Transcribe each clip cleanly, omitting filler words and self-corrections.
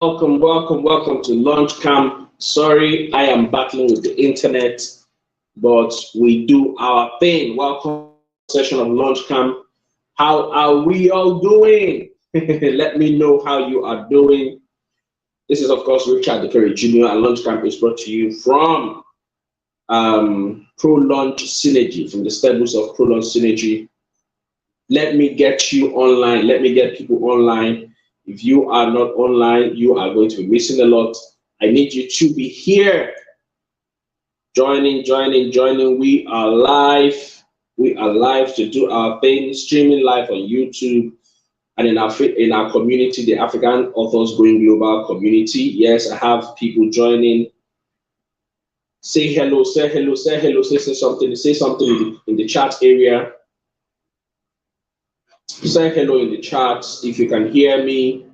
Welcome to LaunchCamp. Sorry, I am battling with the internet, but we do our thing. Welcome to the session of LaunchCamp. How are we all doing? Let me know how you are doing. This is, of course, Richard the Perry Jr. and LaunchCamp is brought to you from Pro Launch Synergy, from the stables of Pro Launch Synergy. Let me get you online. Let me get people online. If you are not online, you are going to be missing a lot. I need you to be here. Joining. We are live. We are live to do our thing, streaming live on YouTube and in our community, the African Authors Going Global community. Yes, I have people joining. Say hello, say something in the chat area. Say hello in the chat if you can hear me.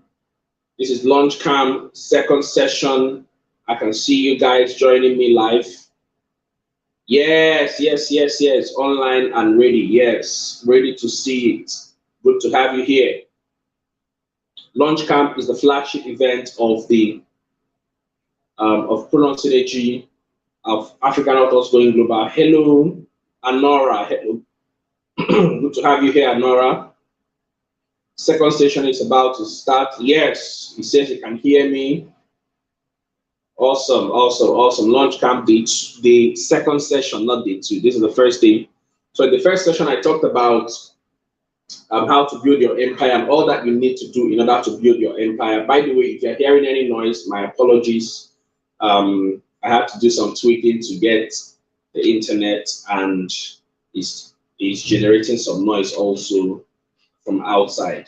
This is LaunchCamp, second session. I can see you guys joining me live. Yes. Online and ready. Yes, ready to see it. Good to have you here. LaunchCamp is the flagship event of the of Pro Launch Synergy of African Authors Going Global. Hello, Anora. Hello. Good to have you here, Anora. Second session is about to start. Yes, he says he can hear me. Awesome. LaunchCamp, the second session, not day 2. This is the first day. So in the first session, I talked about how to build your empire and all that you need to do in order to build your empire. By the way, if you're hearing any noise, my apologies. I had to do some tweaking to get the internet, and it's generating some noise also from outside.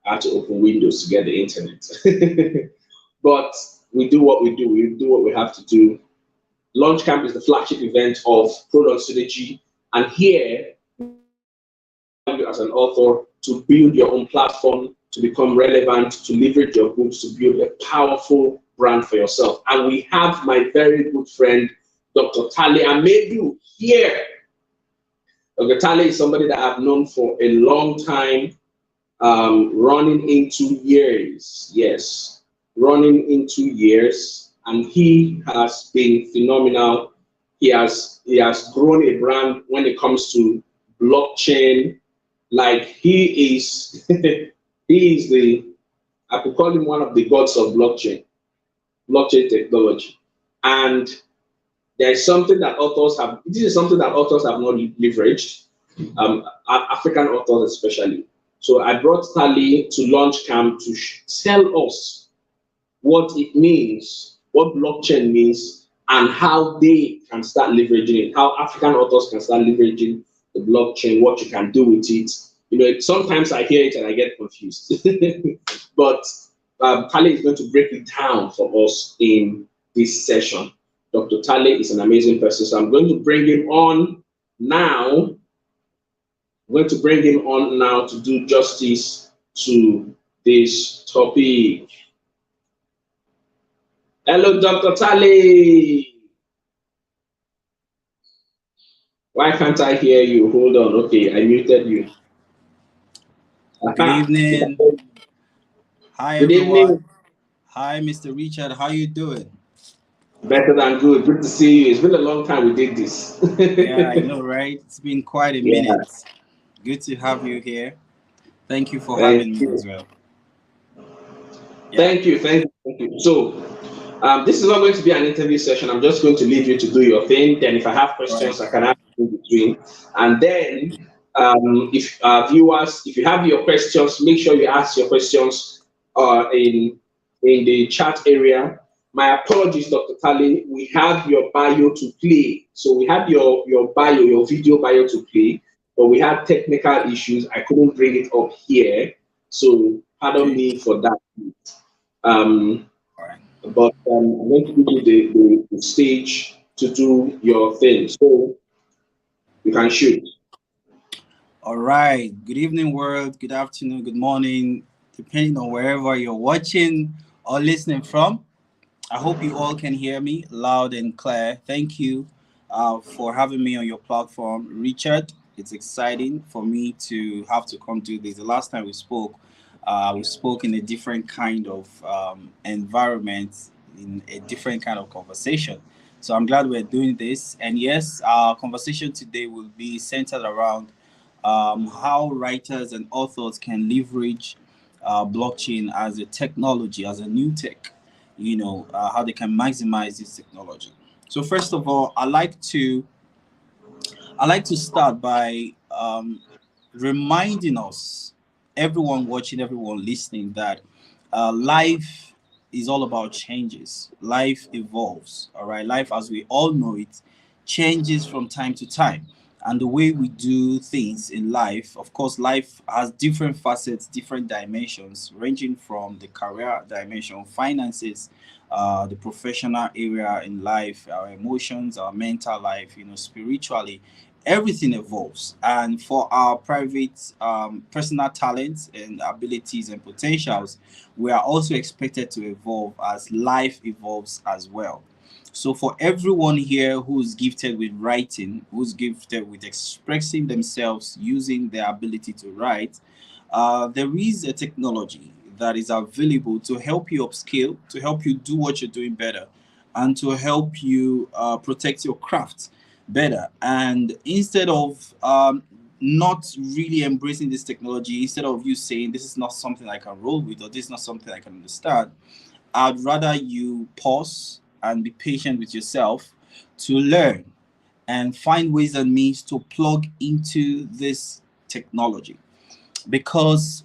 I had to open Windows to get the internet. But we do what we do. We do what we have to do. LaunchCamp is the flagship event of Pro Launch Synergy. And here, as an author, to build your own platform, to become relevant, to leverage your books, to build a powerful brand for yourself. And we have my very good friend, Dr. Talle Amedu here. Dr. Talle is somebody that I've known for a long time. Running into years, yes, running into years, and he has been phenomenal. He has grown a brand when it comes to blockchain. Like he is, I could call him one of the gods of blockchain technology. And there's something that authors have. This is something that authors have not leveraged, African authors especially. So I brought Talle to LaunchCamp to tell us what it means, what blockchain means, and how they can start leveraging it, how African authors can start leveraging the blockchain, what you can do with it. You know, sometimes I hear it and I get confused. But Talle is going to break it down for us in this session. Dr. Talle is an amazing person, so I'm going to bring him on now. I'm going to bring him on now to do justice to this topic. Hello, Dr. Talle. Why can't I hear you? Hold on. Okay, I muted you. Good evening. Hi, good everyone. Evening. Hi, Mr. Richard. How you doing? Better than good. Good to see you. It's been a long time we did this. Yeah, I know, right? It's been quite a minute. Good to have you here. Thank you for having me as well. Yeah. Thank you. So, this is not going to be an interview session. I'm just going to leave you to do your thing. Then, if I have questions, I can ask in between. And then, if viewers, if you have your questions, make sure you ask your questions in the chat area. My apologies, Dr. Talle. We have your bio to play. So we had your bio, your video bio to play, but we had technical issues. I couldn't bring it up here. So pardon me for that. But I'm going to give you the stage to do your thing. So you can shoot. All right. Good evening, world. Good afternoon. Good morning, depending on wherever you're watching or listening from. I hope you all can hear me loud and clear. Thank you for having me on your platform, Richard. It's exciting for me to have to come do this. The last time we spoke, We spoke in a different kind of environment, in a different kind of conversation. So I'm glad we're doing this. And yes, our conversation today will be centered around how writers and authors can leverage blockchain as a technology, as a new tech, how they can maximize this technology. So first of all, I like to start by reminding us, everyone watching, everyone listening, that life is all about changes. Life evolves. All right, life as we all know it changes from time to time, and the way we do things in life, of course, life has different facets, different dimensions, ranging from the career dimension, finances, the professional area in life, our emotions, our mental life, spiritually, everything evolves. And for our private personal talents and abilities and potentials, we are also expected to evolve as life evolves as well. So for everyone here who's gifted with writing, who's gifted with expressing themselves using their ability to write, there is a technology that is available to help you upskill, to help you do what you're doing better, and to help you protect your craft better. And instead of not really embracing this technology, instead of you saying this is not something I can roll with or this is not something I can understand, I'd rather you pause and be patient with yourself to learn and find ways and means to plug into this technology, because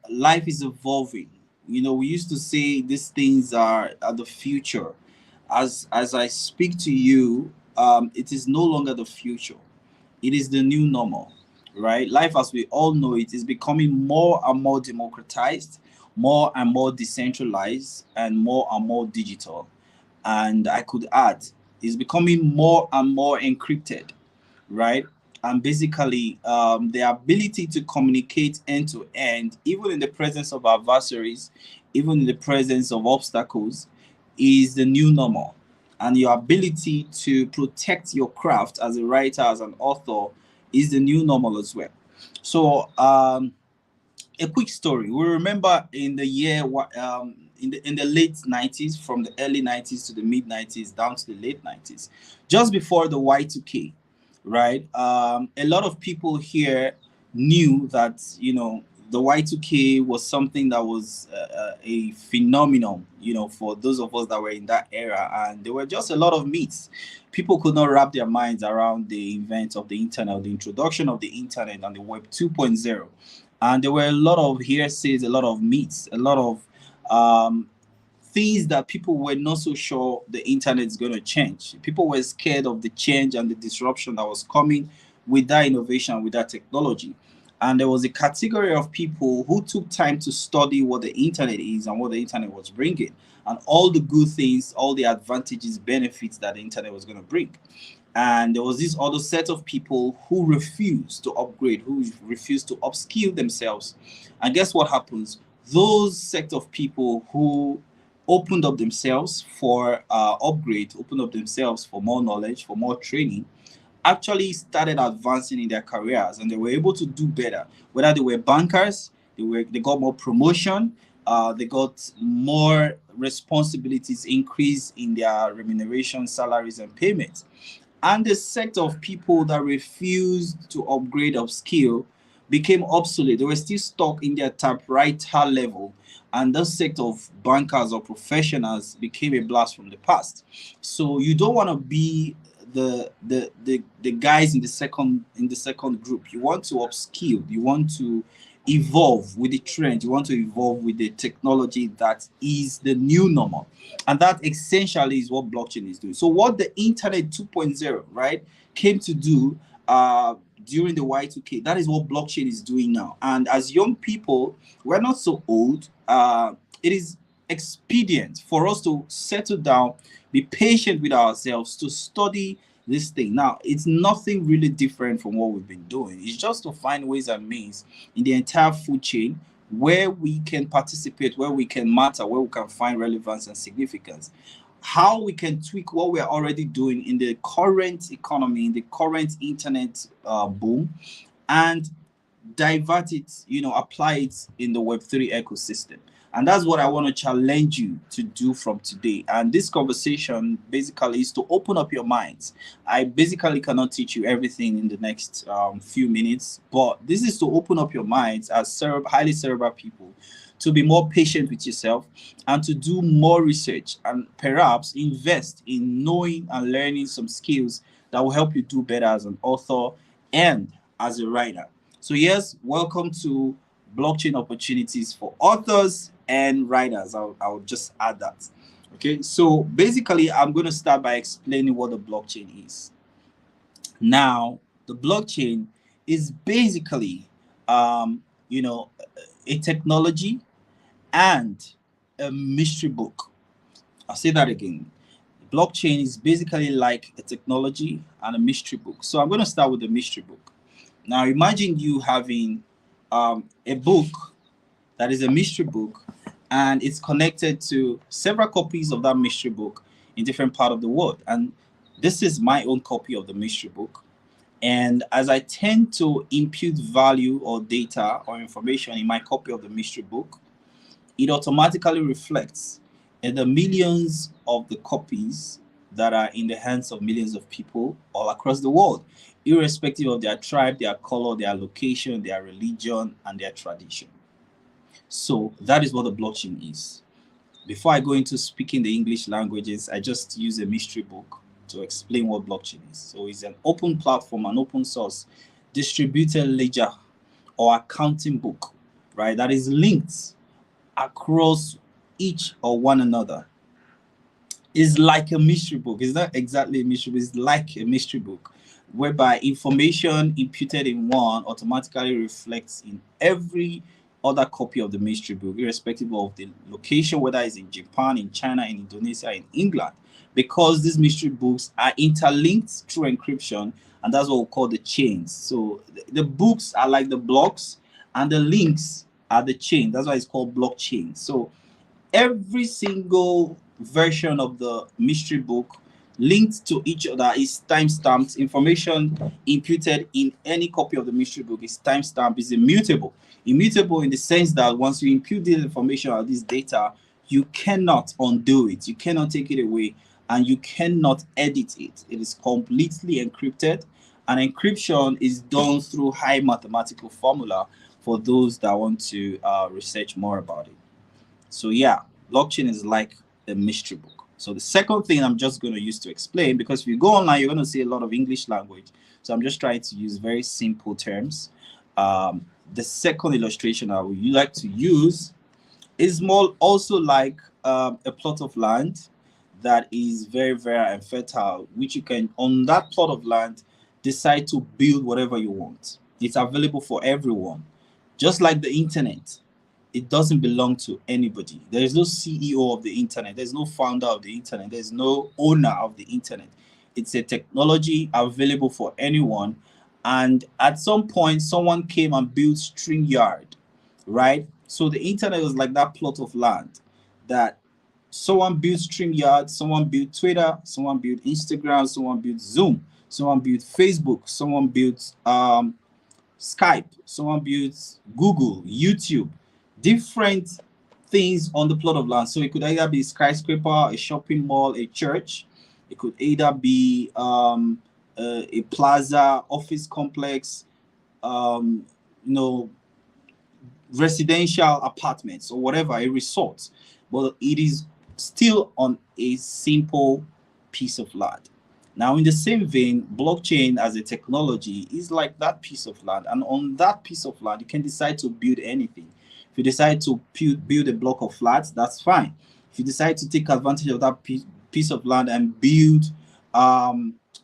life is evolving. We used to say these things are the future. As I speak to you, it is no longer the future. It is the new normal, right? Life, as we all know it, is becoming more and more democratized, more and more decentralized, and more digital. And I could add, it's becoming more and more encrypted, right? And basically, the ability to communicate end to end, even in the presence of adversaries, even in the presence of obstacles, is the new normal. And your ability to protect your craft as a writer, as an author, is the new normal as well. So, a quick story. We remember in the year in the late 90s, from the early 90s to the mid 90s down to the late 90s, just before the Y2K, right? A lot of people here knew that the Y2K was something that was a phenomenon, for those of us that were in that era, and there were just a lot of myths. People could not wrap their minds around the event of the internet, the introduction of the internet and the Web 2.0. And there were a lot of hearsays, a lot of myths, a lot of things that people were not so sure the internet is going to change. People were scared of the change and the disruption that was coming with that innovation, with that technology. And there was a category of people who took time to study what the internet is and what the internet was bringing, and all the good things, all the advantages, benefits that the internet was going to bring. And there was this other set of people who refused to upgrade, who refused to upskill themselves. And guess what happens? Those set of people who opened up themselves for upgrade, opened up themselves for more knowledge, for more training, actually started advancing in their careers, and they were able to do better. Whether they were bankers, they got more promotion, they got more responsibilities, increase in their remuneration, salaries, and payments. And the set of people that refused to upgrade, upskill, became obsolete. They were still stuck in their typewriter level, and the set of bankers or professionals became a blast from the past. So you don't want to be the guys in the second group. You want to upskill. You want to evolve with the trend. You want to evolve with the technology that is the new normal. And that essentially is what blockchain is doing. So what the internet 2.0, right, came to do during the Y2K, that is what blockchain is doing now. And as young people, we're not so old. It is expedient for us to settle down, be patient with ourselves, to study this thing. Now, it's nothing really different from what we've been doing. It's just to find ways and means in the entire food chain where we can participate, where we can matter, where we can find relevance and significance. How we can tweak what we're already doing in the current economy, in the current internet boom, and divert it, apply it in the Web3 ecosystem. And that's what I want to challenge you to do from today. And this conversation basically is to open up your minds. I basically cannot teach you everything in the next few minutes, but this is to open up your minds as highly cerebral people, to be more patient with yourself and to do more research and perhaps invest in knowing and learning some skills that will help you do better as an author and as a writer. So, yes, welcome to Blockchain Opportunities for Authors and Writers. I'll just add that. Okay, so basically, I'm going to start by explaining what the blockchain is. Now, the blockchain is basically, a technology and a mystery book. I'll say that again. Blockchain is basically like a technology and a mystery book. So I'm going to start with the mystery book. Now imagine you having a book that is a mystery book, and it's connected to several copies of that mystery book in different part of the world. And this is my own copy of the mystery book. And as I tend to impute value or data or information in my copy of the mystery book, it automatically reflects in the millions of the copies that are in the hands of millions of people all across the world, irrespective of their tribe, their color, their location, their religion, and their tradition. So that is what the blockchain is. Before I go into speaking the English languages, I just use a mystery book to explain what blockchain is. So it's an open platform, an open source, distributed ledger or accounting book, right, that is linked across each or one another. Is like a mystery book. It's not exactly a mystery book, it's like a mystery book, whereby information imputed in one automatically reflects in every other copy of the mystery book, irrespective of the location, whether it's in Japan, in China, in Indonesia, in England, because these mystery books are interlinked through encryption, and that's what we call the chains. So the books are like the blocks, and the links are the chain. That's why it's called blockchain. So every single version of the mystery book linked to each other is time-stamped. Information imputed in any copy of the mystery book is time-stamped, is immutable. Immutable in the sense that once you impute this information or this data, you cannot undo it, you cannot take it away, and you cannot edit it. It is completely encrypted, and encryption is done through high mathematical formula for those that want to research more about it. So yeah, blockchain is like a mystery book. So the second thing I'm just going to use to explain, because if you go online, you're going to see a lot of English language. So I'm just trying to use very simple terms. The second illustration I would like to use is more also like a plot of land that is very, very fertile, which you can, on that plot of land, decide to build whatever you want. It's available for everyone. Just like the internet, it doesn't belong to anybody. There is no CEO of the internet. There's no founder of the internet. There's no owner of the internet. It's a technology available for anyone. And at some point, someone came and built StreamYard, right? So the internet was like that plot of land that someone built StreamYard, someone built Twitter, someone built Instagram, someone built Zoom, someone built Facebook, someone built Skype, someone built Google, YouTube, different things on the plot of land. So it could either be a skyscraper, a shopping mall, a church. It could either be a plaza, office complex, residential apartments or whatever, a resort. But it is still on a simple piece of land. Now, in the same vein, blockchain as a technology is like that piece of land. And on that piece of land, you can decide to build anything. If you decide to build a block of flats, that's fine. If you decide to take advantage of that piece of land and build a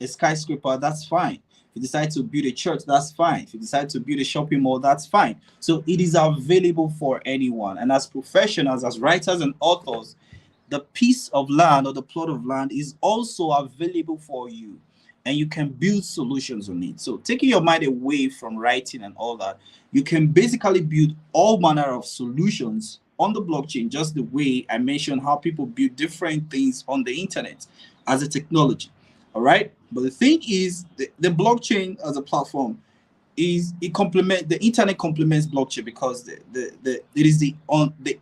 skyscraper, that's fine. If you decide to build a church, that's fine. If you decide to build a shopping mall, that's fine. So it is available for anyone. And as professionals, as writers and authors, the piece of land or the plot of land is also available for you, and you can build solutions on it. So taking your mind away from writing and all that, you can basically build all manner of solutions on the blockchain, just the way I mentioned how people build different things on the internet as a technology. All right. But the thing is, the blockchain as a platform is it complement the internet complements blockchain because it is the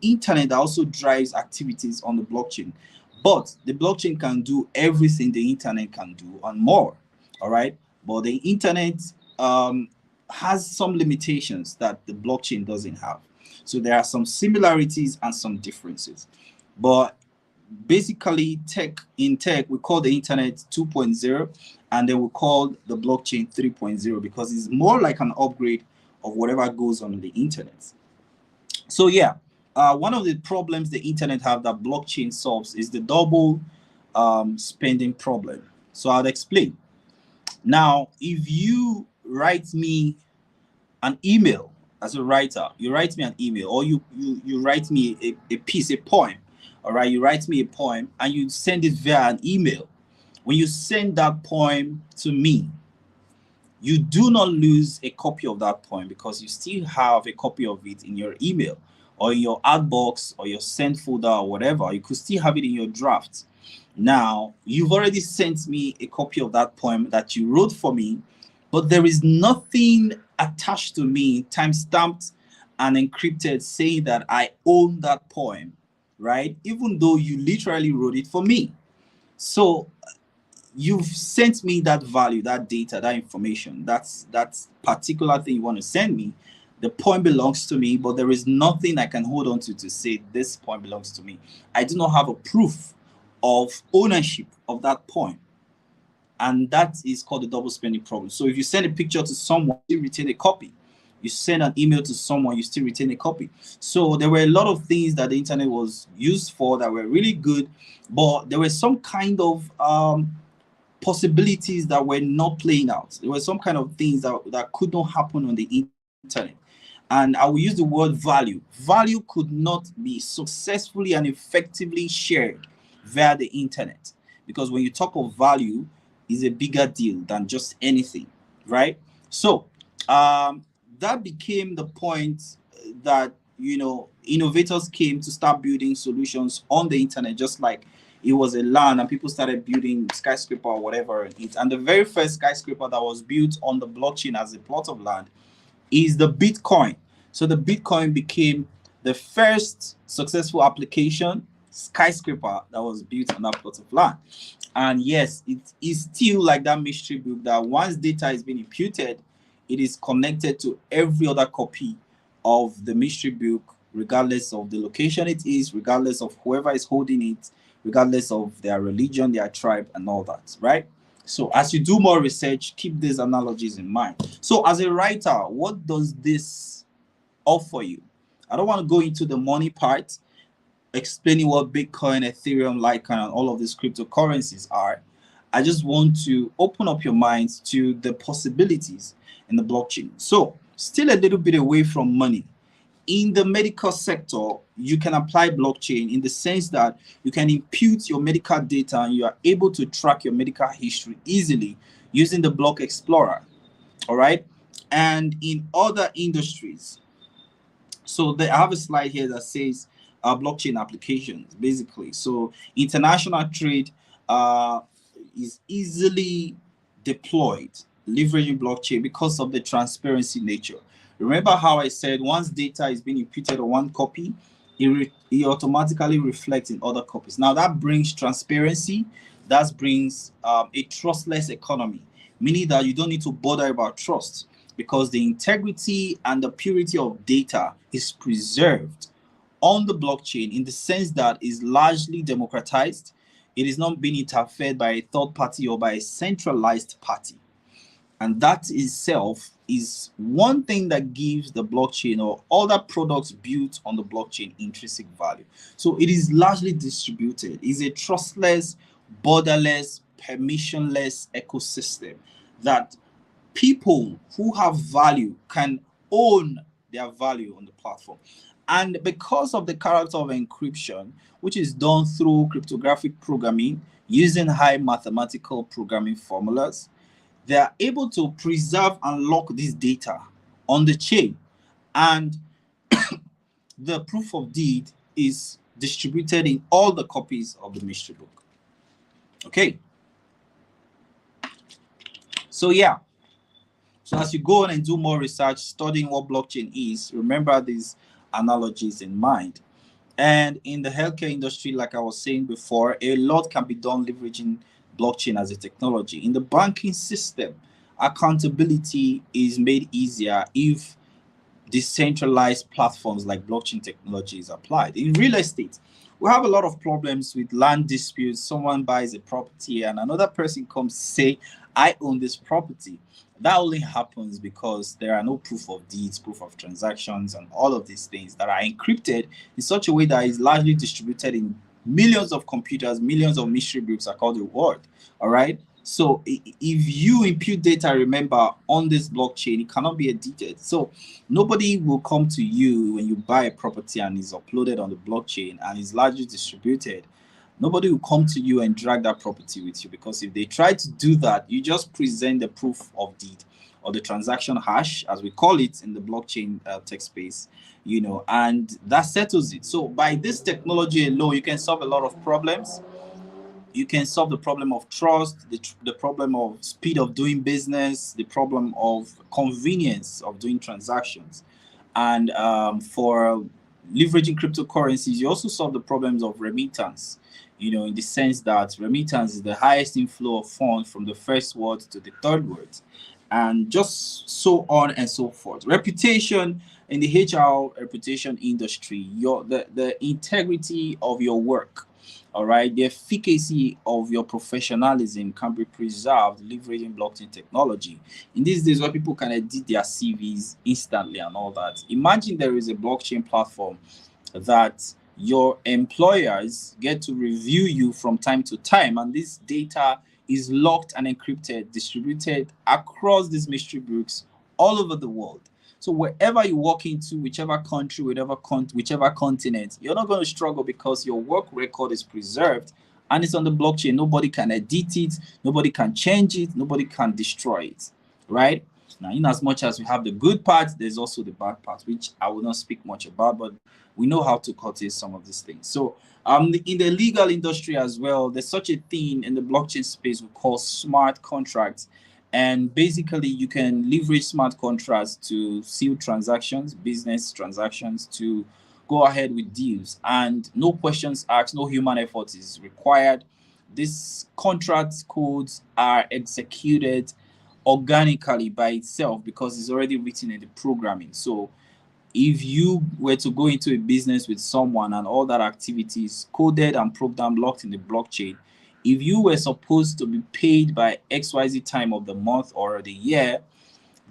internet that also drives activities on the blockchain, but the blockchain can do everything the internet can do and more. All right, but the internet um, has some limitations that the blockchain doesn't have. So there are some similarities and some differences, but basically tech we call the internet 2.0, and then we call the blockchain 3.0 because it's more like an upgrade of whatever goes on the internet. So yeah, one of the problems the internet have that blockchain solves is the double spending problem. So I'll explain. Now if you write me an email, as a writer you write me an email, or you write me a piece, a poem. All right, you write me a poem and you send it via an email. When you send that poem to me, you do not lose a copy of that poem because you still have a copy of it in your email or in your outbox or your sent folder or whatever. You could still have it in your draft. Now, you've already sent me a copy of that poem that you wrote for me, but there is nothing attached to me, time stamped and encrypted, saying that I own that poem, right? Even though you literally wrote it for me. So you've sent me that value, that data, that information. That's particular thing you want to send me. The point belongs to me, but there is nothing I can hold on to say this point belongs to me. I do not have a proof of ownership of that point. And that is called the double spending problem. So if you send a picture to someone, you retain a copy. You send an email to someone, you still retain a copy. So there were a lot of things that the internet was used for that were really good, but there were some kind of possibilities that were not playing out. There were some kind of things that could not happen on the internet. And I will use the word value. Value could not be successfully and effectively shared via the internet. Because when you talk of value, is a bigger deal than just anything, right? So that became the point that innovators came to start building solutions on the internet, just like it was a land and people started building skyscraper or whatever it is. And the very first skyscraper that was built on the blockchain as a plot of land is the Bitcoin. So the Bitcoin became the first successful application skyscraper that was built on that plot of land. And yes, it is still like that mystery book that once data is being imputed, it is connected to every other copy of the mystery book, regardless of the location it is, regardless of whoever is holding it, regardless of their religion, their tribe, and all that, right? So as you do more research, keep these analogies in mind. So as a writer, what does this offer you? I don't want to go into the money part, explaining what Bitcoin, Ethereum, Litecoin, and all of these cryptocurrencies are. I just want to open up your minds to the possibilities in the blockchain. So still a little bit away from money. In the medical sector, you can apply blockchain in the sense that you can impute your medical data and you are able to track your medical history easily using the Block Explorer. All right. And in other industries, so I have a slide here that says blockchain applications, basically. So international trade is easily deployed leveraging blockchain because of the transparency nature. Remember how I said once data is being imputed on one copy, it automatically reflects in other copies. Now that brings transparency, that brings a trustless economy, meaning that you don't need to bother about trust because the integrity and the purity of data is preserved on the blockchain in the sense that is largely democratized. It is not being interfered by a third party or by a centralized party. And that itself is one thing that gives the blockchain or other products built on the blockchain intrinsic value. So it is largely distributed. It's a trustless, borderless, permissionless ecosystem that people who have value can own their value on the platform. And because of the character of encryption, which is done through cryptographic programming using high mathematical programming formulas, they are able to preserve and lock this data on the chain. And the proof of deed is distributed in all the copies of the mystery book. Okay. So yeah. So as you go on and do more research, studying what blockchain is, remember these analogies in mind. And in the healthcare industry, like I was saying before, a lot can be done leveraging blockchain as a technology. In the banking system, accountability is made easier if decentralized platforms like blockchain technology is applied. In real estate, we have a lot of problems with land disputes. Someone buys a property and another person comes to say, I own this property. That only happens because there are no proof of deeds, proof of transactions, and all of these things that are encrypted in such a way that is largely distributed in millions of computers, millions of mystery groups across the world. All right. So if you impute data, remember, on this blockchain, it cannot be edited. So nobody will come to you when you buy a property and it's uploaded on the blockchain and is largely distributed. Nobody will come to you and drag that property with you, because if they try to do that, you just present the proof of deed or the transaction hash, as we call it in the blockchain tech space, and that settles it. So by this technology alone, you can solve a lot of problems. You can solve the problem of trust, the problem of speed of doing business, the problem of convenience of doing transactions. And for leveraging cryptocurrencies, you also solve the problems of remittance, in the sense that remittance is the highest inflow of funds from the first world to the third world, and just so on and so forth. Reputation in the HR reputation industry, the integrity of your work, all right, the efficacy of your professionalism can be preserved leveraging blockchain technology. In these days where people can edit their CVs instantly and all that, imagine there is a blockchain platform that your employers get to review you from time to time, and this data is locked and encrypted, distributed across these mystery books all over the world. So wherever you walk into, whichever country, whichever continent, you're not going to struggle because your work record is preserved and it's on the blockchain. Nobody can edit it, nobody can change it, nobody can destroy it, right? Now, in as much as we have the good part, there's also the bad part, which I will not speak much about, but we know how to curtail some of these things. So in the legal industry as well, there's such a thing in the blockchain space we call smart contracts. And basically, you can leverage smart contracts to seal transactions, business transactions, to go ahead with deals. And no questions asked, no human effort is required. These contract codes are executed organically by itself because it's already written in the programming. So if you were to go into a business with someone and all that activity is coded and programmed, locked in the blockchain, if you were supposed to be paid by XYZ time of the month or the year,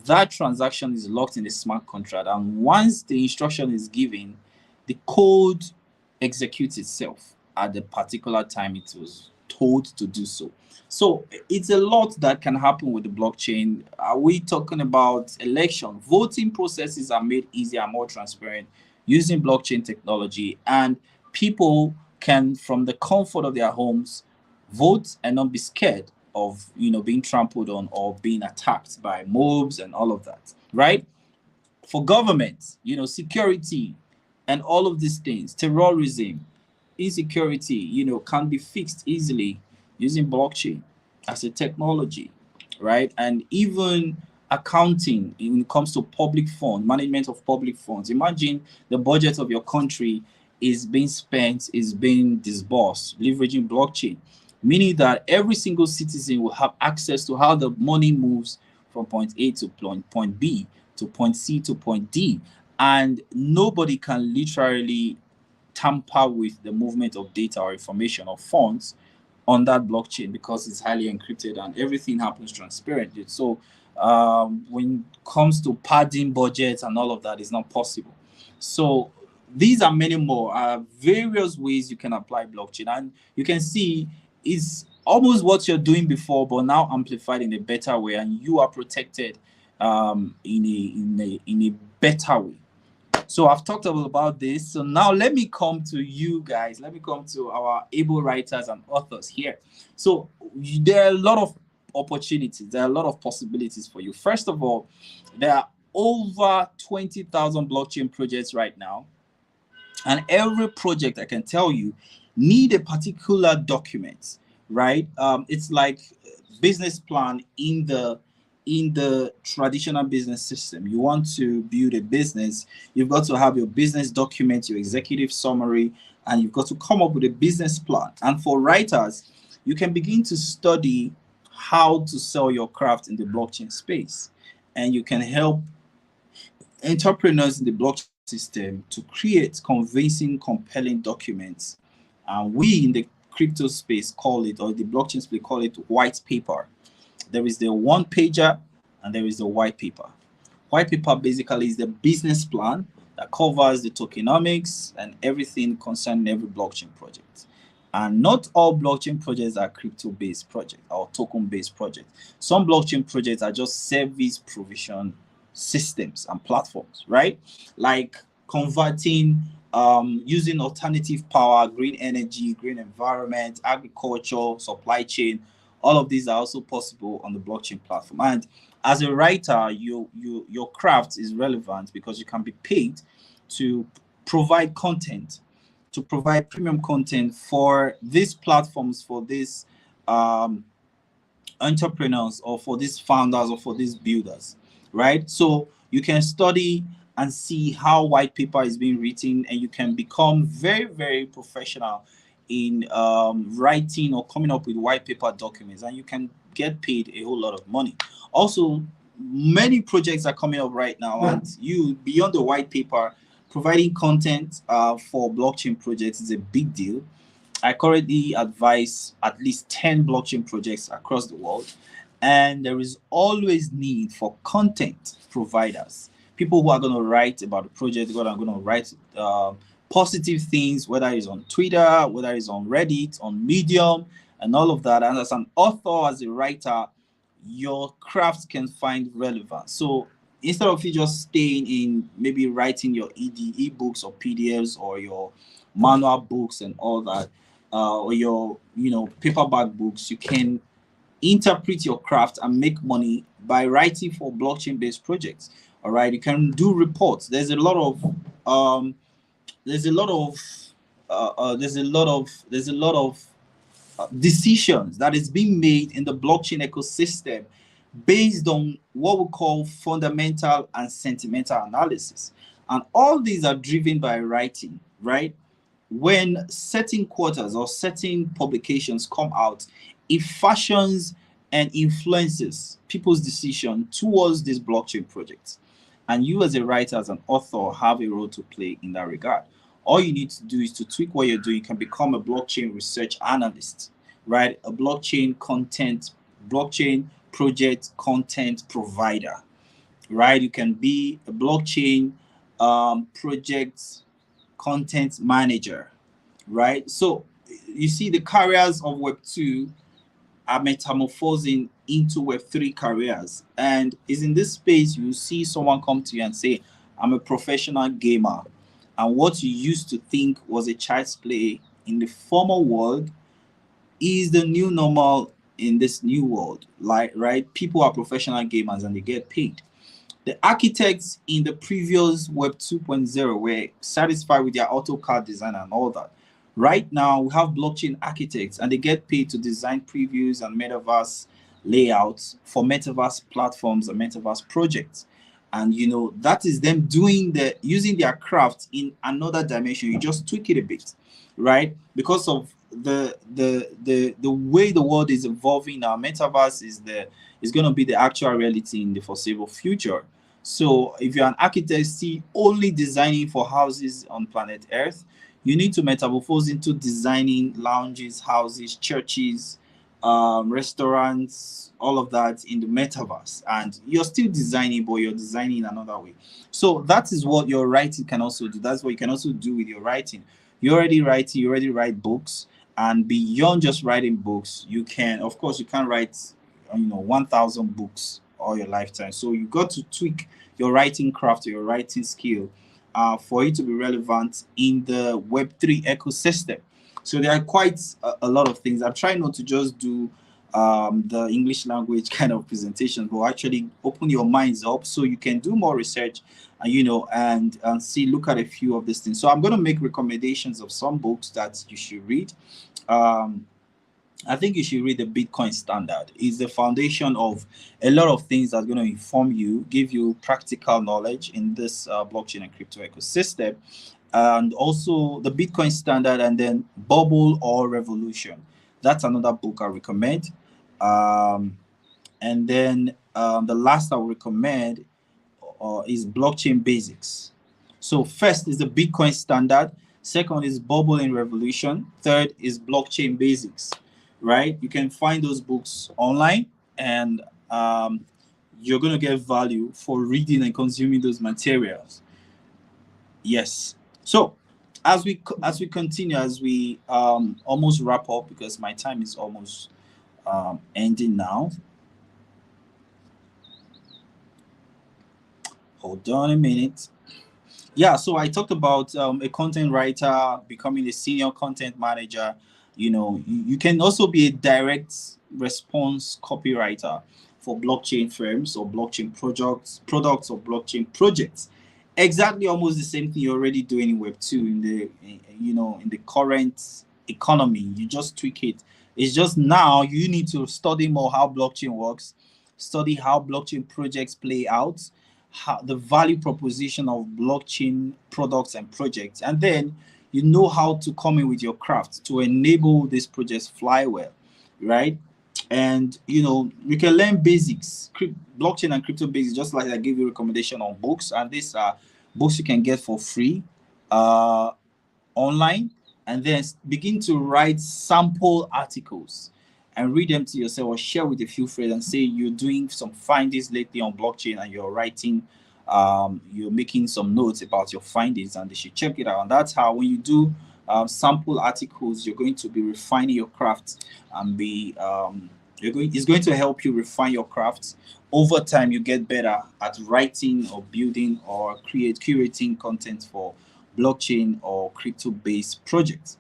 that transaction is locked in the smart contract. And once the instruction is given, the code executes itself at the particular time it was told to do so. So it's a lot that can happen with the blockchain. Are we talking about election? Voting processes are made easier and more transparent using blockchain technology, and people can, from the comfort of their homes, vote and not be scared of being trampled on or being attacked by mobs and all of that, right? For government, security and all of these things, terrorism, insecurity, can be fixed easily using blockchain as a technology, right? And even accounting when it comes to public fund, management of public funds. Imagine the budget of your country is being spent, is being disbursed, leveraging blockchain, meaning that every single citizen will have access to how the money moves from point A to point B to point C to point D. And nobody can literally tamper with the movement of data or information or funds on that blockchain because it's highly encrypted and everything happens transparently. So when it comes to padding budgets and all of that, is not possible. So these are many more various ways you can apply blockchain, and you can see it's almost what you're doing before, but now amplified in a better way, and you are protected in a better way. So I've talked about this. So now let me come to you guys. Let me come to our able writers and authors here. So there are a lot of opportunities. There are a lot of possibilities for you. First of all, there are over 20,000 blockchain projects right now. And every project, I can tell you, need a particular document, right? It's like business plan in the in the traditional business system. You want to build a business, you've got to have your business document, your executive summary, and you've got to come up with a business plan. And for writers, you can begin to study how to sell your craft in the blockchain space. And you can help entrepreneurs in the blockchain system to create convincing, compelling documents. And we in the crypto space call it, or the blockchain space call it, white paper. There is the one pager and there is the white paper. White paper basically is the business plan that covers the tokenomics and everything concerning every blockchain project. And not all blockchain projects are crypto-based projects or token-based projects. Some blockchain projects are just service provision systems and platforms, right? Like converting, using alternative power, green energy, green environment, agriculture, supply chain. All of these are also possible on the blockchain platform. And as a writer, your craft is relevant because you can be paid to provide content, to provide premium content for these platforms, for these entrepreneurs, or for these founders, or for these builders, right? So you can study and see how white paper is being written, and you can become very, very professional in writing or coming up with white paper documents, and you can get paid a whole lot of money. Also, many projects are coming up right now, and you, beyond the white paper, providing content for blockchain projects is a big deal. I currently advise at least 10 blockchain projects across the world, and there is always need for content providers, people who are going to write about the project, who are going to write positive things, whether it's on Twitter, whether it's on Reddit, on Medium, and all of that. And as an author, as a writer, your craft can find relevance. So instead of you just staying in maybe writing your ebooks or PDFs or your manual books and all that, or your paperback books, you can interpret your craft and make money by writing for blockchain-based projects. All right, you can do reports. There's a lot of decisions that is being made in the blockchain ecosystem based on what we call fundamental and sentimental analysis, and all these are driven by writing, right? When certain quarters or certain publications come out, it fashions and influences people's decision towards these blockchain projects. And you as a writer, as an author, have a role to play in that regard. All you need to do is to tweak what you're doing. You can become a blockchain research analyst, right? A blockchain project content provider, right? You can be a blockchain project content manager, right? So you see the careers of Web 2 are metamorphosing into Web3 careers. And is in this space you see someone come to you and say, I'm a professional gamer. And what you used to think was a child's play in the former world is the new normal in this new world. Like, right? People are professional gamers and they get paid. The architects in the previous Web 2.0 were satisfied with their AutoCAD design and all that. Right now, we have blockchain architects and they get paid to design previews and metaverse layouts for metaverse platforms and metaverse projects. And that is them using their craft in another dimension. You just tweak it a bit, right? Because of the way the world is evolving now, metaverse is going to be the actual reality in the foreseeable future. So if you're an architect only designing for houses on planet Earth, you need to metamorphose into designing lounges, houses, churches, restaurants, all of that in the metaverse. And you're still designing, but you're designing in another way. So that is what your writing can also do. That's what you can also do with your writing. You already write books. And beyond just writing books, you can't write 1,000 books all your lifetime. So you got to tweak your writing craft or your writing skill for it to be relevant in the Web3 ecosystem. So there are quite a lot of things. I'm trying not to just do the English language kind of presentation, but actually open your minds up so you can do more research and look at a few of these things. So I'm going to make recommendations of some books that you should read. I think you should read the Bitcoin Standard. It's the foundation of a lot of things that's going to inform you, give you practical knowledge in this blockchain and crypto ecosystem. And also the Bitcoin Standard, and then Bubble or Revolution. That's another book I recommend. Um, and then the last I would recommend is Blockchain Basics. So first is the Bitcoin Standard. Second is Bubble and Revolution. Third is Blockchain Basics. Right? You can find those books online, and you're gonna get value for reading and consuming those materials. Yes. So as we continue, as we almost wrap up, because my time is almost ending now. Hold on a minute. Yeah, so I talked about a content writer becoming a senior content manager. You can also be a direct response copywriter for blockchain firms or blockchain products or blockchain projects. Exactly, almost the same thing you're already doing in Web2 in the current economy. You just tweak it. It's just now you need to study more how blockchain works, study how blockchain projects play out, how the value proposition of blockchain products and projects, and then you know how to come in with your craft to enable these projects fly well, right? And you can learn basics, blockchain and crypto basics, just like I gave you recommendation on books, and these are books you can get for free uh, online, and then begin to write sample articles and read them to yourself or share with a few friends and say you're doing some findings lately on blockchain and you're writing, you're making some notes about your findings and they should check it out. And that's how, when you do sample articles, you're going to be refining your craft and it's going to help you refine your craft. Over time, you get better at writing or building or curating content for blockchain or crypto based projects.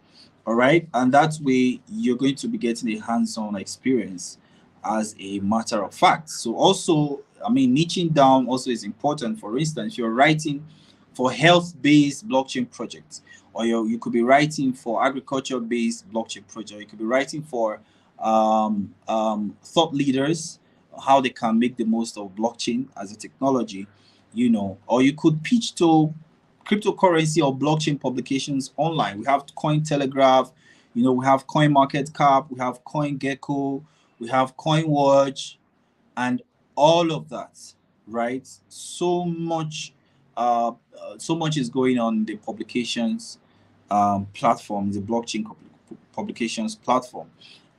All right. And that way you're going to be getting a hands-on experience as a matter of fact. So also, niching down also is important. For instance, you're writing for health-based blockchain projects, or you could be writing for agriculture-based blockchain project. You could be writing for thought leaders, how they can make the most of blockchain as a technology, or you could pitch to cryptocurrency or blockchain publications online. We have Cointelegraph, we have CoinMarketCap, we have CoinGecko, we have CoinWatch, and all of that, right? So much is going on in the publications platform, the blockchain publications platform,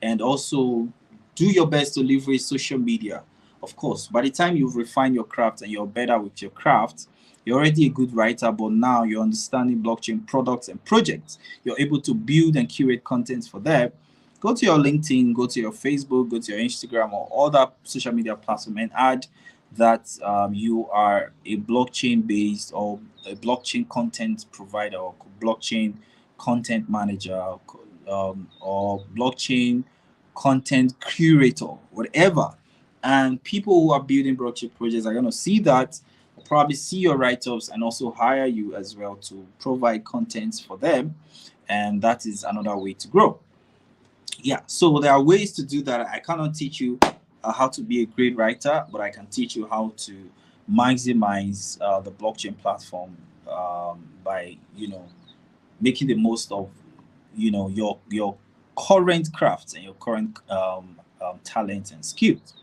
and also do your best to leverage social media. Of course, by the time you've refined your craft and you're better with your craft, you're already a good writer, but now you're understanding blockchain products and projects. You're able to build and curate content for them. Go to your LinkedIn, go to your Facebook, go to your Instagram or other social media platform and add that you are a blockchain based or a blockchain content provider or blockchain content manager or blockchain content curator, whatever. And people who are building blockchain projects are going to see that, probably see your write-ups and also hire you as well to provide contents for them. And that is another way to grow. Yeah, so there are ways to do that. I cannot teach you how to be a great writer, but I can teach you how to maximize the blockchain platform by making the most of your current crafts and your current talent and skills.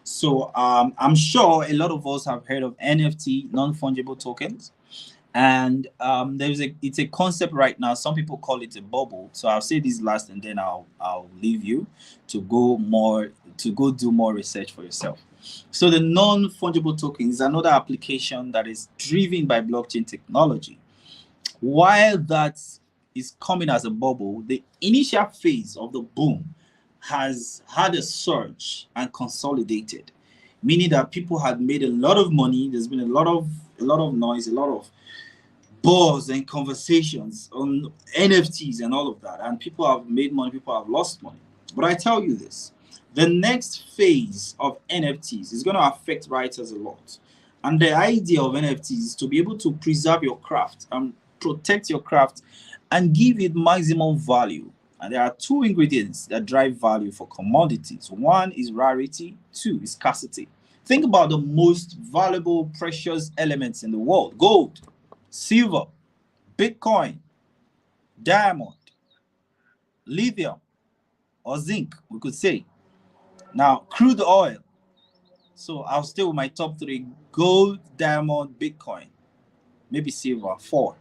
So I'm sure a lot of us have heard of NFT, non-fungible tokens, and it's a concept right now. Some people call it a bubble. So I'll say this last, and then I'll leave you to go do more research for yourself. So the non-fungible token is another application that is driven by blockchain technology. While that is coming as a bubble, the initial phase of the boom has had a surge and consolidated, meaning that people had made a lot of money. There's been a lot of noise, a lot of buzz and conversations on NFTs and all of that, and people have made money, people have lost money. But I tell you this, the next phase of NFTs is going to affect writers a lot. And the idea of NFTs is to be able to preserve your craft and protect your craft and give it maximum value And there are two ingredients that drive value for commodities. One is rarity, two is scarcity. Think about the most valuable precious elements in the world: gold, silver, Bitcoin, diamond, lithium, or zinc, we could say. Now, crude oil. So I'll stay with my top three: gold, diamond, Bitcoin, maybe silver. Four.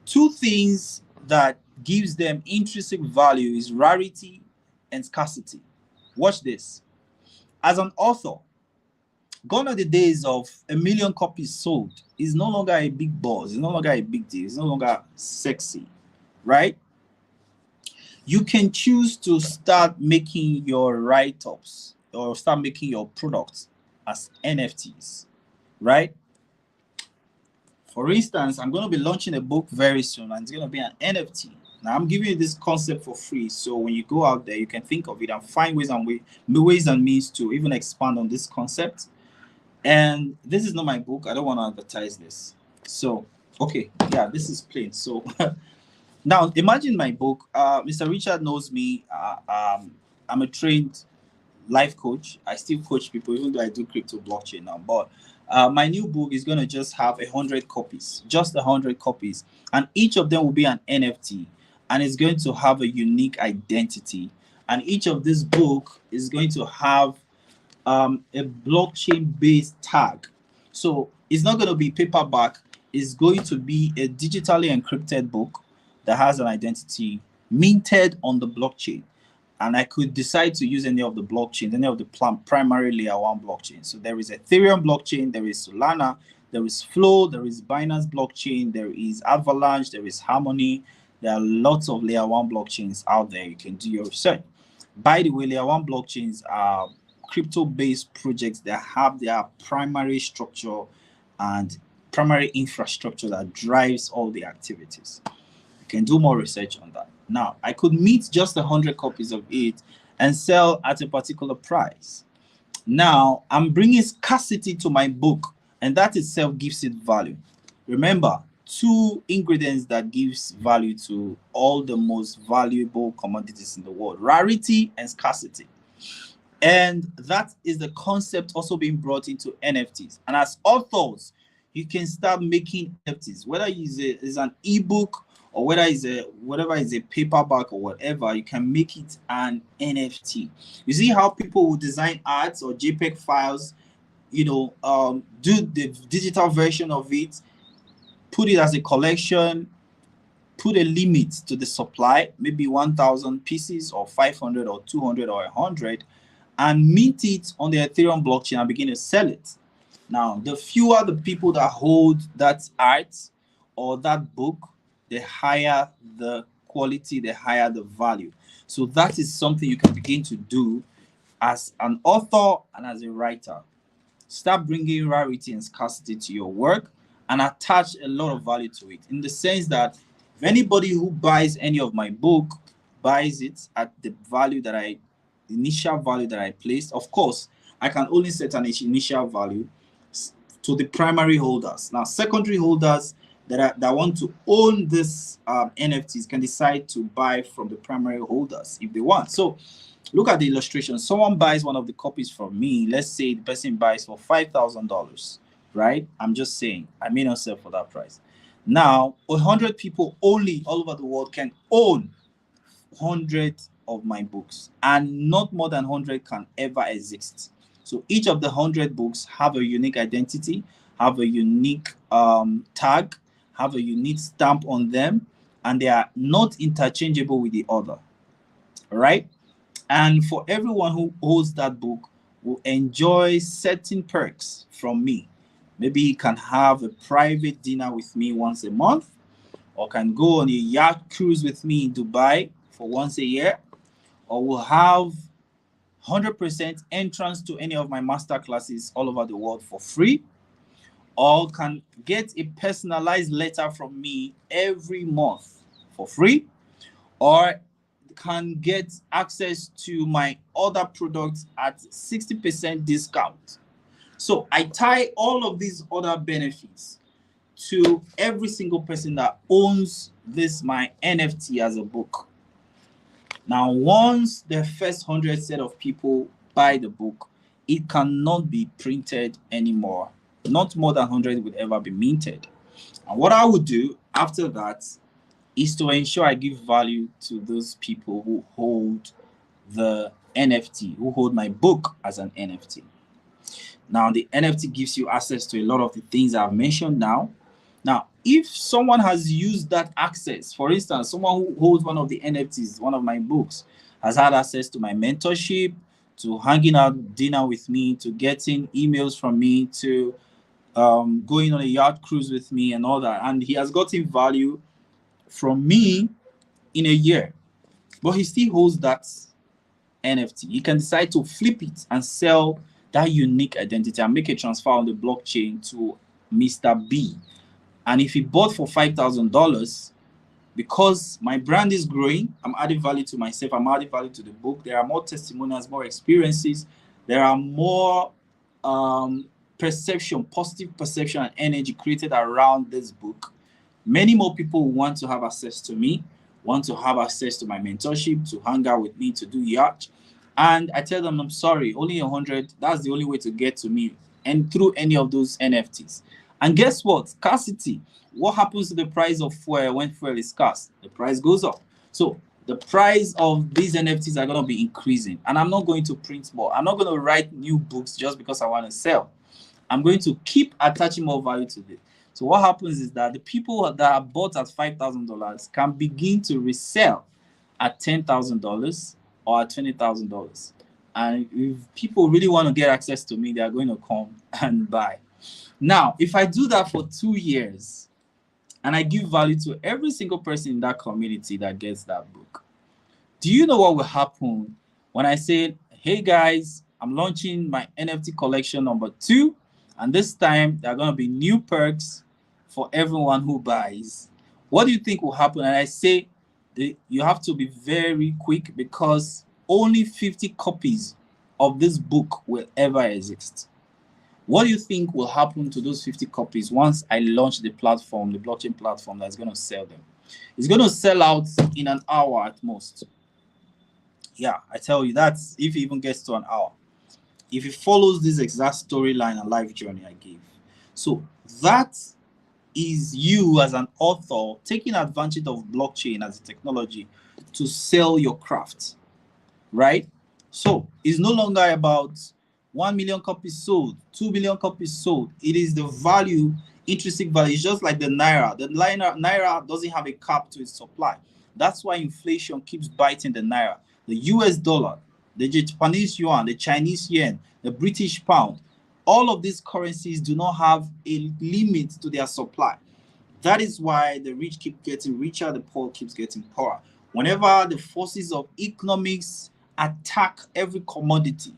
Two things that gives them intrinsic value is rarity and scarcity. Watch this. As an author, gone are the days of a million copies sold. It's no longer a big buzz. It's no longer a big deal. It's no longer sexy, right? You can choose to start making your write-ups or start making your products as NFTs, right? For instance, I'm going to be launching a book very soon, and it's going to be an NFT. Now, I'm giving you this concept for free, so when you go out there, you can think of it and find ways and means to even expand on this concept. And this is not my book. I don't want to advertise this. So, okay, yeah, this is plain. So, now imagine my book. Mr. Richard knows me. I'm a trained life coach. I still coach people, even though I do crypto blockchain now. But my new book is going to just have 100 copies, just 100 copies. And each of them will be an NFT. And it's going to have a unique identity. And each of this book is going to have a blockchain-based tag. So it's not going to be paperback. It's going to be a digitally encrypted book that has an identity minted on the blockchain. And I could decide to use any of the blockchains, any of the primary layer one blockchain. So there is Ethereum blockchain, there is Solana, there is Flow, there is Binance blockchain, there is Avalanche, there is Harmony. There are lots of layer one blockchains out there. You can do your research. By the way, layer one blockchains are crypto-based projects that have their primary structure and primary infrastructure that drives all the activities. You can do more research on that. Now, I could meet just 100 copies of it and sell at a particular price. Now, I'm bringing scarcity to my book, and that itself gives it value. Remember, two ingredients that gives value to all the most valuable commodities in the world: rarity and scarcity. And that is the concept also being brought into NFTs. And as authors, you can start making NFTs, whether it's an ebook or whether whatever is a paperback or whatever. You can make it an NFT. You see how people will design arts or JPEG files, do the digital version of it, put it as a collection, put a limit to the supply, maybe 1,000 pieces or 500 or 200 or 100, and mint it on the Ethereum blockchain and begin to sell it. Now, the fewer the people that hold that art or that book, the higher the quality, the higher the value. So that is something you can begin to do as an author and as a writer. Start bringing rarity and scarcity to your work and attach a lot of value to it, in the sense that if anybody who buys any of my book buys it at the initial value that I placed, of course, I can only set an initial value to the primary holders. Now, secondary holders that want to own this NFTs can decide to buy from the primary holders if they want. So look at the illustration. Someone buys one of the copies from me. Let's say the person buys for $5,000, right? I'm just saying, I may not sell for that price. Now, 100 people only all over the world can own 100 of my books, and not more than 100 can ever exist. So each of the 100 books have a unique identity, have a unique tag, have a unique stamp on them, and they are not interchangeable with the other. All right? And for everyone who holds that book will enjoy certain perks from me. Maybe you can have a private dinner with me once a month, or can go on a yacht cruise with me in Dubai for once a year, or will have 100% entrance to any of my master classes all over the world for free, or can get a personalized letter from me every month for free, or can get access to my other products at 60% discount. So I tie all of these other benefits to every single person that owns my NFT as a book. Now, once the first 100 set of people buy the book, it cannot be printed anymore. Not more than 100 would ever be minted. And what I would do after that is to ensure I give value to those people who hold the NFT, who hold my book as an NFT. Now, the NFT gives you access to a lot of the things I've mentioned now. Now, if someone has used that access, for instance, someone who holds one of the NFTs, one of my books, has had access to my mentorship, to hanging out dinner with me, to getting emails from me, to going on a yacht cruise with me and all that. And he has gotten value from me in a year, but he still holds that NFT. He can decide to flip it and sell that unique identity and make a transfer on the blockchain to Mr. B. And if he bought for $5,000, because my brand is growing, I'm adding value to myself, I'm adding value to the book. There are more testimonials, more experiences, there are more perception, positive perception and energy created around this book. Many more people want to have access to me, want to have access to my mentorship, to hang out with me, to do yacht. And I tell them, I'm sorry, only 100, that's the only way to get to me, and through any of those NFTs. And guess what? Scarcity. What happens to the price of fuel when fuel is scarce? The price goes up. So the price of these NFTs are going to be increasing. And I'm not going to print more. I'm not going to write new books just because I want to sell. I'm going to keep attaching more value to this. So what happens is that the people that are bought at $5,000 can begin to resell at $10,000 or at $20,000. And if people really want to get access to me, they are going to come and buy. Now, if I do that for 2 years and I give value to every single person in that community that gets that book, do you know what will happen when I say, hey guys, I'm launching my NFT collection number 2, and this time there are going to be new perks for everyone who buys? What do you think will happen? And I say you have to be very quick, because only 50 copies of this book will ever exist. What do you think will happen to those 50 copies once I launch the platform, the blockchain platform that's going to sell them? It's going to sell out in an hour at most. Yeah, I tell you, that's if it even gets to an hour, if it follows this exact storyline and life journey I gave. So that is you as an author taking advantage of blockchain as a technology to sell your craft, right? So it's no longer about 1 million copies sold, 2 million copies sold. It is the value, intrinsic value. It's just like the Naira. The Naira doesn't have a cap to its supply. That's why inflation keeps biting the Naira. The US dollar, the Japanese yuan, the Chinese yen, the British pound, all of these currencies do not have a limit to their supply. That is why the rich keep getting richer, the poor keeps getting poorer. Whenever the forces of economics attack every commodity,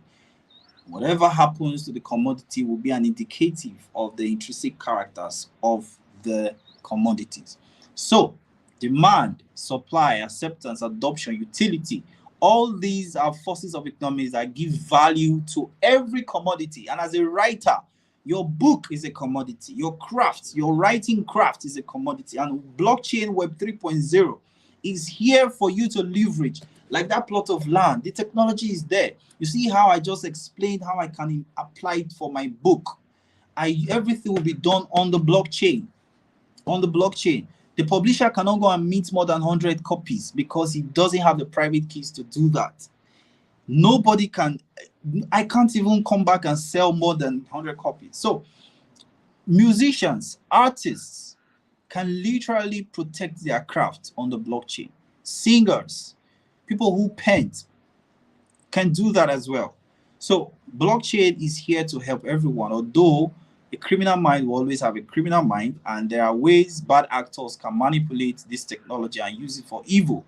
whatever happens to the commodity will be an indicative of the intrinsic characters of the commodities. So, demand, supply, acceptance, adoption, utility, all these are forces of economics that give value to every commodity. And as a writer, your book is a commodity. Your craft, your writing craft is a commodity. And blockchain Web 3.0 is here for you to leverage. Like that plot of land, the technology is there. You see how I just explained how I can apply it for my book. Everything will be done on the blockchain. On the blockchain. The publisher cannot go and mint more than 100 copies because he doesn't have the private keys to do that. Nobody can. I can't even come back and sell more than 100 copies. So musicians, artists can literally protect their craft on the blockchain. Singers, people who paint can do that as well. So blockchain is here to help everyone, although a criminal mind will always have a criminal mind, and there are ways bad actors can manipulate this technology and use it for evil.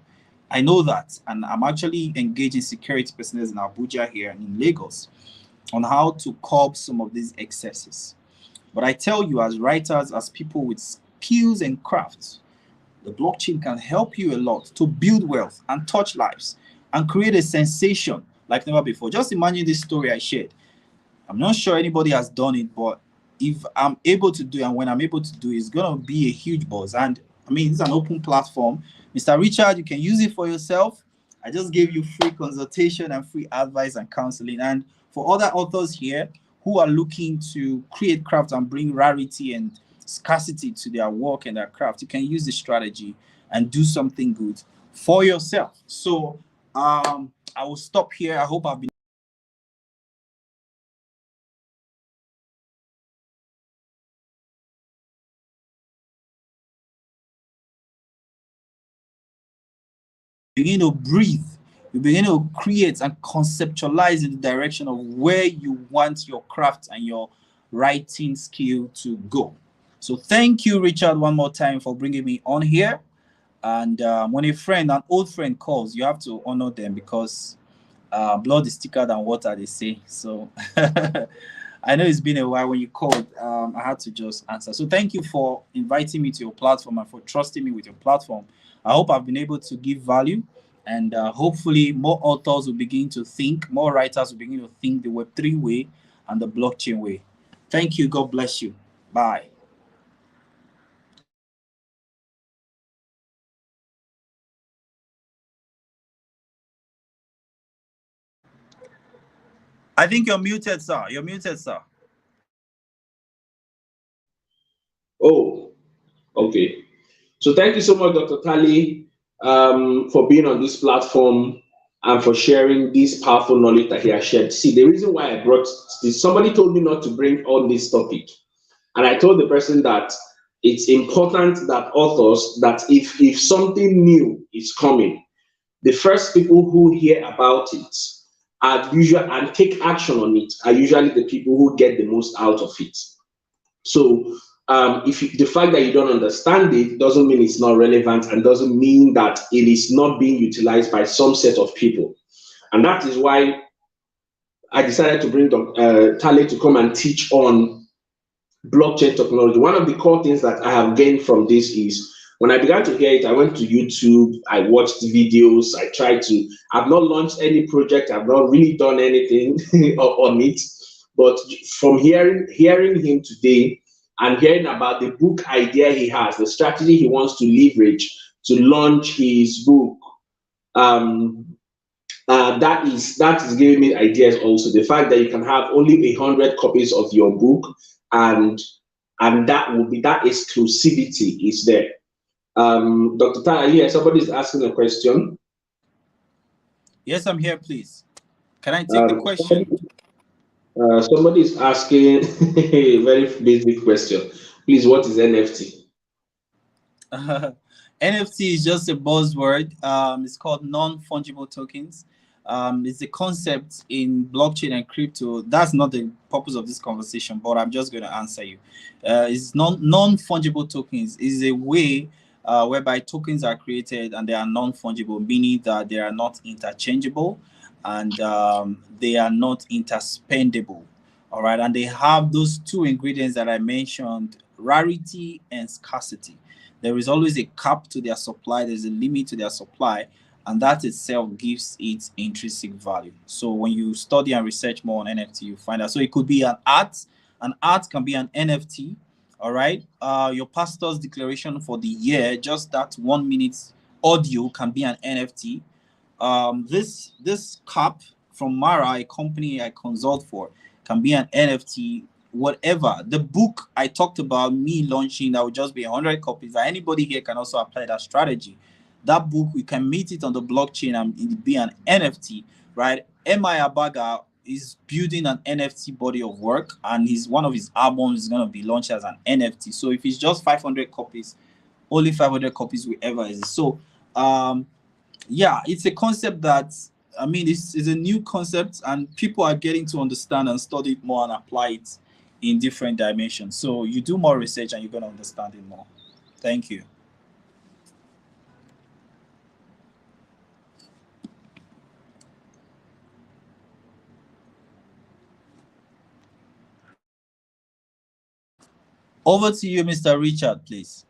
I know that, and I'm actually engaging security personnel in Abuja here and in Lagos on how to curb some of these excesses. But I tell you, as writers, as people with skills and crafts, the blockchain can help you a lot to build wealth and touch lives and create a sensation like never before. Just imagine this story I shared. I'm not sure anybody has done it, but if I'm able to do it, and when I'm able to do it, it's going to be a huge buzz. And I mean, it's an open platform. Mr. Richard, you can use it for yourself. I just gave you free consultation and free advice and counseling. And for other authors here who are looking to create craft and bring rarity and scarcity to their work and their craft, you can use this strategy and do something good for yourself. So I will stop here. I hope I've been begin to breathe. You begin to create and conceptualize in the direction of where you want your craft and your writing skill to go. So thank you, Richard, one more time for bringing me on here. And when an old friend calls, you have to honor them because blood is thicker than water, they say. So I know it's been a while when you called. I had to just answer. So thank you for inviting me to your platform and for trusting me with your platform. I hope I've been able to give value, and hopefully more authors will begin to think, more writers will begin to think the Web3 way and the blockchain way. Thank you. God bless you. Bye. I think you're muted, sir. You're muted, sir. Oh, okay. So thank you so much, Dr. Talle, for being on this platform and for sharing this powerful knowledge that he has shared. See, the reason why I brought this, somebody told me not to bring on this topic. And I told the person that it's important that authors, that if something new is coming, the first people who hear about it are usually and take action on it are usually the people who get the most out of it. So the fact that you don't understand it doesn't mean it's not relevant and doesn't mean that it is not being utilized by some set of people. And that is why I decided to bring Talle to come and teach on blockchain technology. One of the core things that I have gained from this is when I began to hear it, I went to YouTube, I watched videos, I've not launched any project, I've not really done anything on it. But from hearing him today and hearing about the book idea he has, the strategy he wants to leverage to launch his book, um, that is giving me ideas also. The fact that you can have only 100 copies of your book and that exclusivity is there. Dr. Talle, here somebody is asking a question. Yes, I'm here, please. Can I take the question? Somebody is asking a very basic question. Please, what is NFT? NFT is just a buzzword. It's called non-fungible tokens. It's a concept in blockchain and crypto. That's not the purpose of this conversation, but I'm just going to answer you. It's non-fungible tokens is a way whereby tokens are created and they are non-fungible, meaning that they are not interchangeable and they are not interspendable. All right, and they have those two ingredients that I mentioned: rarity and scarcity. There is always a cap to their supply, there's a limit to their supply, and that itself gives it intrinsic value. So when you study and research more on NFT, you find out. So it could be an art can be an NFT. All right. Your pastor's declaration for the year, just that 1 minute audio can be an NFT. This cup from Mara, a company I consult for, can be an NFT. Whatever the book I talked about me launching, that would just be 100 copies. That anybody here can also apply that strategy. That book, we can meet it on the blockchain and it be an NFT, right? Mi Abaga is building an NFT body of work, and one of his albums is going to be launched as an NFT. So if it's just 500 copies, only 500 copies will ever exist. So yeah, it's a concept that, I mean, it's a new concept and people are getting to understand and study it more and apply it in different dimensions. So you do more research and you're going to understand it more. Thank you. Over to you, Mr. Richard, please.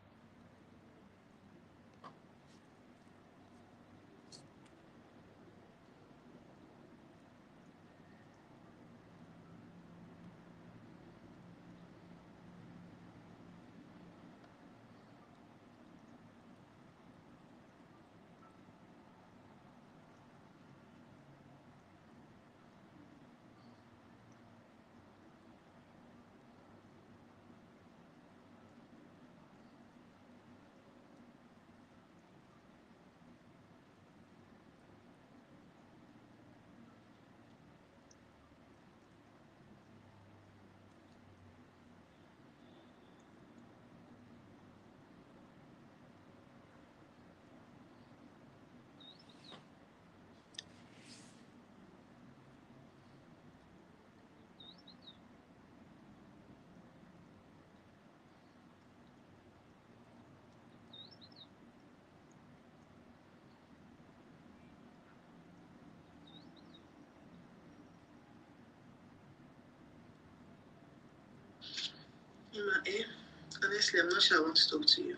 Honestly, I'm not sure I want to talk to you.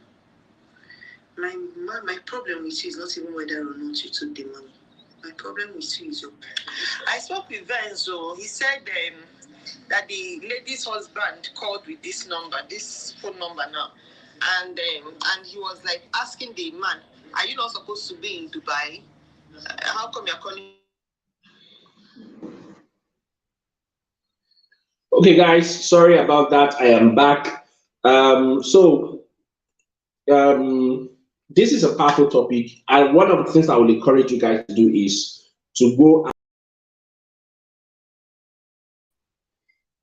My problem with you is not even whether or not you took the money. My problem with you is your. I spoke with Venzo. He said that the lady's husband called with this number, this phone number now, and he was like asking the man, "Are you not supposed to be in Dubai? How come you're calling?" Okay, guys, sorry about that. I am back. This is a powerful topic, and one of the things I will encourage you guys to do is to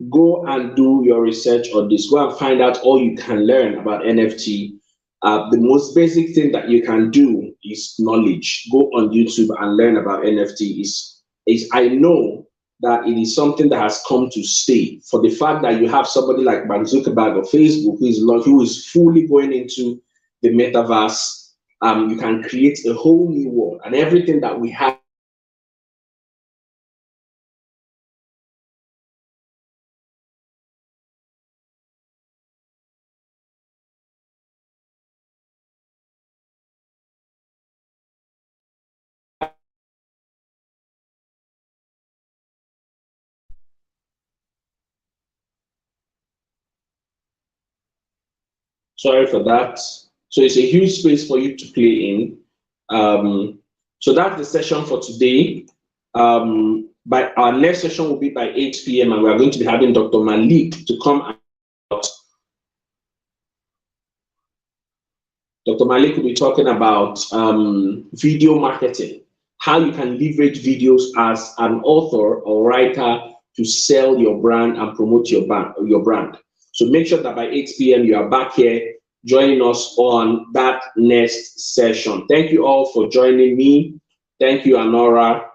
go and do your research on this. Go and find out all you can learn about NFT. The most basic thing that you can do is knowledge. Go on YouTube and learn about NFT. Is I know that it is something that has come to stay. For the fact that you have somebody like Mark Zuckerberg or Facebook who is fully going into the metaverse, you can create a whole new world, and everything that we have. Sorry for that. So it's a huge space for you to play in. So that's the session for today. But our next session will be by 8 p.m. and we are going to be having Dr. Malik to come out. Dr. Malik will be talking about video marketing, how you can leverage videos as an author or writer to sell your brand and promote your brand. So make sure that by 8 p.m. you are back here joining us on that next session. Thank you all for joining me. Thank you, Anora.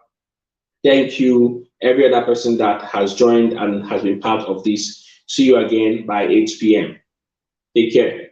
Thank you, every other person that has joined and has been part of this. See you again by 8 p.m. Take care.